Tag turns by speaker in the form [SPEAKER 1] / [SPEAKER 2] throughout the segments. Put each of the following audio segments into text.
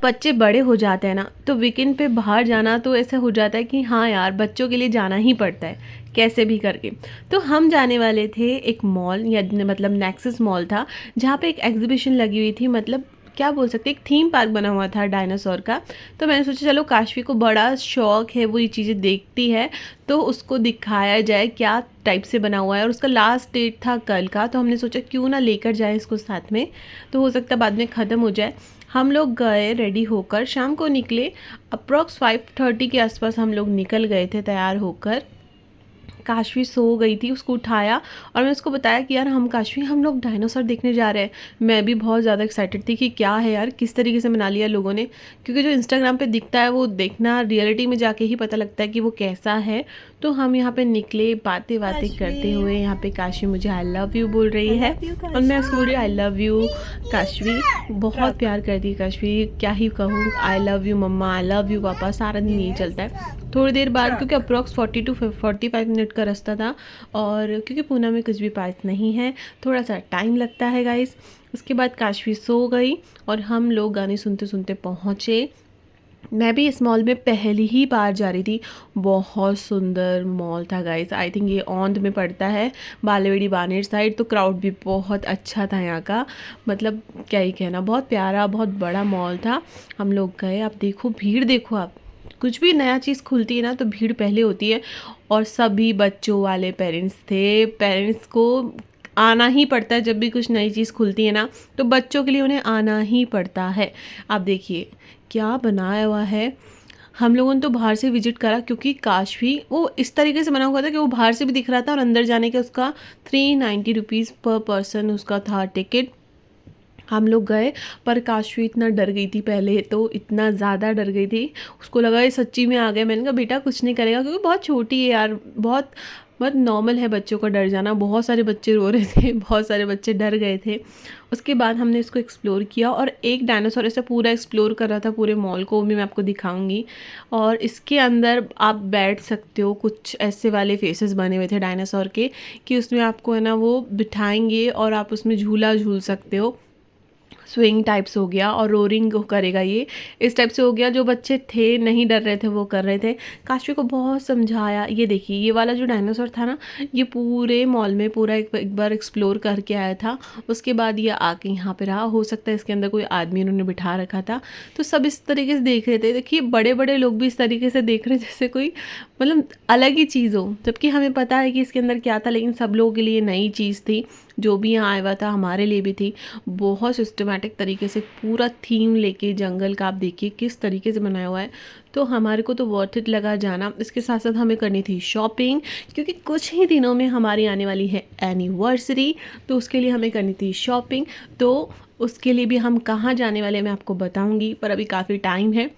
[SPEAKER 1] बच्चे बड़े हो जाते हैं ना तो वीकेंड पे बाहर जाना तो ऐसा हो जाता है कि हाँ यार बच्चों के लिए जाना ही पड़ता है कैसे भी करके। तो हम जाने वाले थे एक मॉल या मतलब नेक्सस मॉल था जहाँ पे एक एग्जीबिशन लगी हुई थी, मतलब क्या बोल सकते हैं, एक थीम पार्क बना हुआ था डायनासोर का। तो मैंने सोचा चलो काशवी को बड़ा शौक है, वो ये चीज़ें देखती है तो उसको दिखाया जाए क्या टाइप से बना हुआ है। और उसका लास्ट डेट था कल का, तो हमने सोचा क्यों ना लेकर जाए इसको साथ में, तो हो सकता है बाद में ख़त्म हो जाए। हम लोग गए रेडी होकर, शाम को निकले, अप्रॉक्स 5:30 के आसपास हम लोग निकल गए थे तैयार होकर। काशवी सो गई थी, उसको उठाया और मैं उसको बताया कि यार हम लोग डायनासोर देखने जा रहे हैं। मैं भी बहुत ज़्यादा एक्साइटेड थी कि क्या है यार, किस तरीके से बना लिया लोगों ने, क्योंकि जो इंस्टाग्राम पे दिखता है वो देखना रियलिटी में जाके ही पता लगता है कि वो कैसा है। तो हम यहाँ पे निकले बातें बातें करते हुए, यहाँ पे काशवी मुझे आई लव यू बोल रही है और मैं उसको बोल रही हूँ आई लव यू काशवी। बहुत प्यार करती है काशवी, क्या ही कहूँ, आई लव यू मम्मा, आई लव यू पापा, सारा दिन यही चलता है। थोड़ी देर बाद, क्योंकि अप्रॉक्स 40 to 45 मिनट का रास्ता था और क्योंकि पूना में कुछ भी पास नहीं है, थोड़ा सा टाइम लगता है गाइस। उसके बाद काशवी सो गई और हम लोग गाने सुनते सुनते पहुँचे। मैं भी इस मॉल में पहली ही बार जा रही थी। बहुत सुंदर मॉल था गाइस, आई थिंक ये औंध में पड़ता है, बालेवाड़ी बानेर साइड। तो क्राउड भी बहुत अच्छा था यहाँ का, मतलब क्या ही कहना, बहुत प्यारा बहुत बड़ा मॉल था। हम लोग गए, आप देखो भीड़ देखो, आप कुछ भी नया चीज़ खुलती है ना तो भीड़ पहले होती है। और सभी बच्चों वाले पेरेंट्स थे, पेरेंट्स को आना ही पड़ता है जब भी कुछ नई चीज़ खुलती है ना, तो बच्चों के लिए उन्हें आना ही पड़ता है। आप देखिए क्या बनाया हुआ है। हम लोगों ने तो बाहर से विजिट करा, क्योंकि काशवी वो इस तरीके से बना हुआ था कि वो बाहर से भी दिख रहा था और अंदर जाने का उसका 390 रुपीज़ पर पर्सन उसका था टिकट। हम लोग गए, पर काशवी इतना डर गई थी, पहले तो इतना ज़्यादा डर गई थी, उसको लगा ये सच्ची में आ गया। मैंने कहा बेटा कुछ नहीं करेगा, क्योंकि बहुत छोटी है यार, बहुत बहुत नॉर्मल है बच्चों का डर जाना। बहुत सारे बच्चे रो रहे थे, बहुत सारे बच्चे डर गए थे। उसके बाद हमने इसको एक्सप्लोर किया और एक डायनासोर ऐसे पूरा एक्सप्लोर कर रहा था पूरे मॉल को, वो भी मैं आपको दिखाऊंगी। और इसके अंदर आप बैठ सकते हो, कुछ ऐसे वाले फेसेस बने हुए थे डायनासोर के कि उसमें आपको है ना वो बिठाएंगे और आप उसमें झूला झूल सकते हो। स्विंग टाइप्स हो गया और रोरिंग करेगा, ये इस टाइप से हो गया। जो बच्चे थे नहीं डर रहे थे वो कर रहे थे। काशवी को बहुत समझाया। ये देखिए ये वाला जो डायनासोर था ना, ये पूरे मॉल में पूरा एक बार एक्सप्लोर करके आया था। उसके बाद ये आके यहाँ पे रहा, हो सकता है इसके अंदर कोई आदमी इन्होंने बिठा रखा था। तो सब इस तरीके से देख रहे थे। देखिए बड़े बड़े लोग भी इस तरीके से देख रहे जैसे कोई मतलब अलग ही चीज़ हो, जबकि हमें पता है कि इसके अंदर क्या था, लेकिन सब लोगों के लिए नई चीज़ थी। जो भी यहाँ आया हुआ था हमारे लिए भी थी। बहुत सिस्टमेटिक तरीके से पूरा थीम लेके जंगल का आप देखिए किस तरीके से बनाया हुआ है। तो हमारे को तो वर्थ इट लगा जाना। इसके साथ साथ हमें करनी थी शॉपिंग, क्योंकि कुछ ही दिनों में हमारी आने वाली है एनिवर्सरी, तो उसके लिए हमें करनी थी शॉपिंग। तो उसके लिए भी हम कहाँ जाने वाले मैं आपको बताऊँगी, पर अभी काफ़ी टाइम है।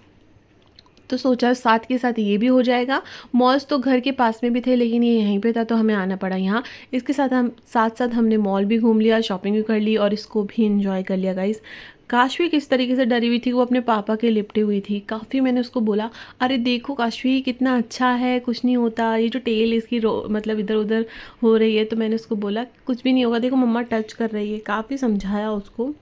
[SPEAKER 1] तो सोचा साथ के साथ ये भी हो जाएगा। मॉल्स तो घर के पास में भी थे, लेकिन ये यहीं पे था तो हमें आना पड़ा यहाँ। इसके साथ साथ हमने मॉल भी घूम लिया, शॉपिंग भी कर ली और इसको भी इंजॉय कर लिया गाइस। काशवी किस तरीके से डरी हुई थी, वो अपने पापा के लिपटी हुई थी काफ़ी। मैंने उसको बोला अरे देखो काशवी कितना अच्छा है, कुछ नहीं होता, ये जो टेल इसकी मतलब इधर उधर हो रही है। तो मैंने उसको बोला कुछ भी नहीं होगा, देखो मम्मा टच कर रही है, काफ़ी समझाया उसको,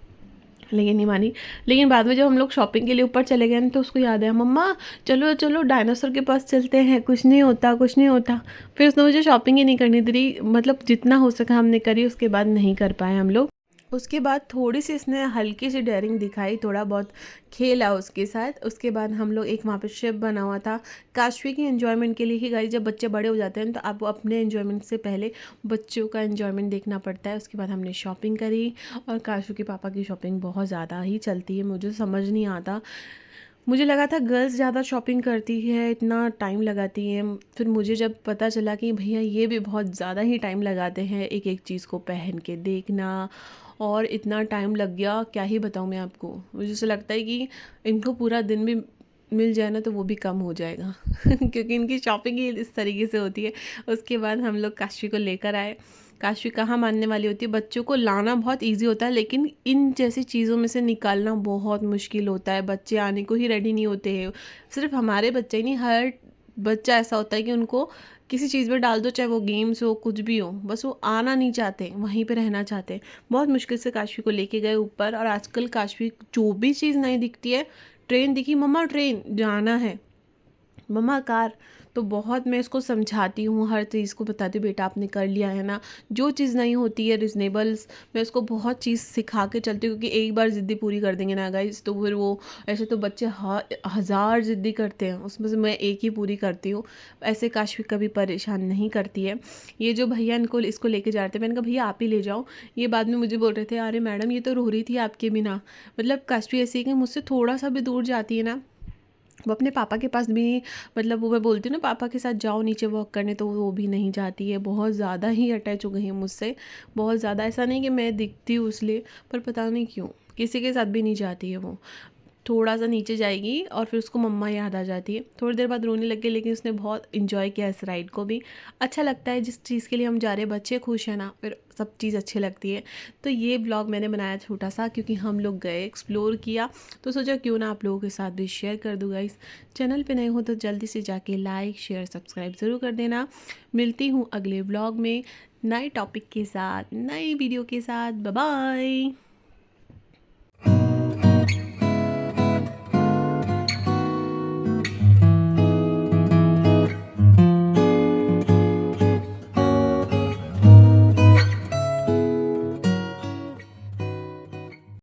[SPEAKER 1] लेकिन नहीं मानी। लेकिन बाद में जब हम लोग शॉपिंग के लिए ऊपर चले गए तो उसको याद आया, मम्मा चलो चलो डायनासोर के पास चलते हैं, कुछ नहीं होता कुछ नहीं होता। फिर उसने मुझे शॉपिंग ही नहीं करनी दी, मतलब जितना हो सका हमने करी, उसके बाद नहीं कर पाए हम लोग। उसके बाद थोड़ी सी इसने हल्की सी डेयरिंग दिखाई, थोड़ा बहुत खेला उसके साथ। उसके बाद हम लोग एक वहाँ पे शिप बना हुआ था काशवी की एंजॉयमेंट के लिए ही गाइस। जब बच्चे बड़े हो जाते हैं तो आप अपने एंजॉयमेंट से पहले बच्चों का एंजॉयमेंट देखना पड़ता है। उसके बाद हमने शॉपिंग करी और काशवी के पापा की शॉपिंग बहुत ज़्यादा ही चलती है, मुझे समझ नहीं आता। मुझे लगा था गर्ल्स ज़्यादा शॉपिंग करती है, इतना टाइम लगाती हैं, फिर मुझे जब पता चला कि भैया ये भी बहुत ज़्यादा ही टाइम लगाते हैं एक एक चीज़ को पहन के देखना, और इतना टाइम लग गया क्या ही बताऊँ मैं आपको। मुझे ऐसा लगता है कि इनको पूरा दिन भी मिल जाए ना तो वो भी कम हो जाएगा क्योंकि इनकी शॉपिंग ही इस तरीके से होती है। उसके बाद हम लोग काशवी को लेकर आए। काशवी कहाँ मानने वाली होती है, बच्चों को लाना बहुत इजी होता है, लेकिन इन जैसी चीज़ों में से निकालना बहुत मुश्किल होता है। बच्चे आने को ही रेडी नहीं होते हैं। सिर्फ हमारे बच्चे ही नहीं, हर बच्चा ऐसा होता है कि उनको किसी चीज़ में डाल दो, चाहे वो गेम्स हो कुछ भी हो, बस वो आना नहीं चाहते, वहीं पे रहना चाहते हैं। बहुत मुश्किल से काशवी को लेके गए ऊपर, और आजकल काशवी जो भी चीज़ नहीं दिखती है ट्रेन दिखी, मम्मा ट्रेन जाना है, मम्मा कार। तो बहुत मैं इसको समझाती हूँ, हर चीज़ को बताती हूँ, बेटा आपने कर लिया है ना। जो चीज़ नहीं होती है रिजनेबल्स, मैं उसको बहुत चीज़ सिखा के चलती हूँ, क्योंकि एक बार ज़िद्दी पूरी कर देंगे ना गाइस, तो फिर वो, ऐसे तो बच्चे हज़ार ज़िद्दी करते हैं, उसमें से मैं एक ही पूरी करती हूँ। ऐसे काशवी कभी परेशान नहीं करती है। ये जो भैया इनको इसको लेके जा रहे थे, मैंने कहा भैया आप ही ले जाओ। ये बाद में मुझे बोल रहे थे, अरे मैडम ये तो रो रही थी आपके बिना। मतलब काशवी ऐसी है कि मुझसे थोड़ा सा भी दूर जाती है ना, वो अपने पापा के पास भी, मतलब वो मैं बोलती हूँ ना पापा के साथ जाओ नीचे वॉक करने, तो वो भी नहीं जाती है। बहुत ज़्यादा ही अटैच हो गई है मुझसे, बहुत ज़्यादा। ऐसा नहीं कि मैं दिखती हूँ इसलिए, पर पता नहीं क्यों किसी के साथ भी नहीं जाती है वो। थोड़ा सा नीचे जाएगी और फिर उसको मम्मा याद आ जाती है, थोड़ी देर बाद रोने लग गई, लेकिन उसने बहुत इंजॉय किया इस राइड को भी। अच्छा लगता है जिस चीज़ के लिए हम जा रहे हैं, बच्चे खुश हैं ना, फिर सब चीज़ अच्छी लगती है। तो ये ब्लॉग मैंने बनाया छोटा सा, क्योंकि हम लोग गए, एक्सप्लोर किया, तो सोचा क्यों ना आप लोगों के साथ भी शेयर कर दूँ गाइस। चैनल पे नए हो तो जल्दी से जाके लाइक शेयर सब्सक्राइब ज़रूर कर देना। मिलती हूँ अगले ब्लॉग में नए टॉपिक के साथ, नई वीडियो के साथ। Bye bye.